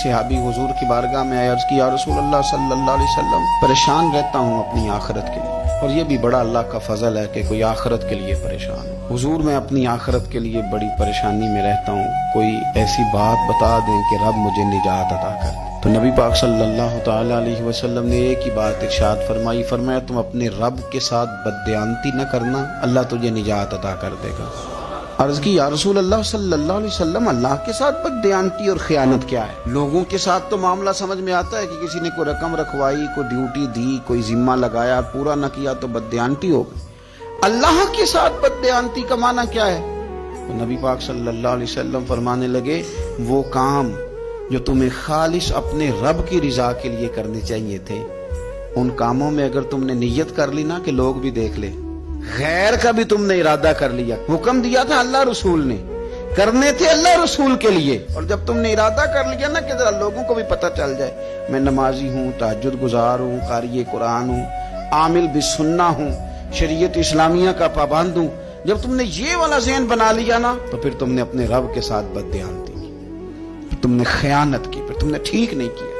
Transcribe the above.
सहाबी हुजूर की बारगाह में आए, अर्ज की या रसूल अल्लाह सल्लल्लाहु अलैहि वसल्लम, परेशान रहता हूँ अपनी आखिरत के लिए, और ये भी बड़ा अल्लाह का फजल है कि कोई आखिरत के लिए परेशान हो। हुजूर मैं अपनी आखिरत के लिए बड़ी परेशानी में रहता हूँ, कोई ऐसी बात बता दें कि रब मुझे निजात अता कर दे। तो नबी पाक सल्लल्लाहु ताला अलैहि वसल्लम ने एक ही बात इरशाद फरमाई, फरमाया तुम अपने रब के साथ बददयानती न करना, अल्लाह तुझे निजात अता कर देगा। अर्ज की या रसूल अल्लाह सल्लल्लाहु अलैहि वसल्लम, अल्लाह के साथ बददयानती और खयानत क्या है? लोगों के साथ तो मामला समझ में आता है कि किसी ने कोई रकम रखवाई, कोई ड्यूटी दी, कोई जिम्मा लगाया, पूरा न किया तो बददयानती हो गई। अल्लाह के साथ बददयानती का माना क्या है? तो नबी पाक सल्लल्लाहु अलैहि वसल्लम फरमाने लगे, वो काम जो तुम्हें खालिस अपने रब की रिजा के लिए करने चाहिए थे, उन कामों में अगर तुमने नियत कर ली ना कि लोग भी देख ले, गैर का भी तुमने इरादा कर लिया, हुक्म दिया था अल्लाह रसूल ने, करने थे अल्लाह रसूल के लिए, और जब तुमने इरादा कर लिया ना कि जरा लोगों को भी पता चल जाए मैं नमाजी हूँ, तहज्जुद गुजार हूँ, कारी कुरान हूँ, आमिल बिसुन्ना हूँ, शरीयत इस्लामिया का पाबंद हूँ, जब तुमने ये वाला ज़हन बना लिया ना, तो फिर तुमने अपने रब के साथ बददयानती की, फिर तुमने खयानत की, फिर तुमने ठीक नहीं किया।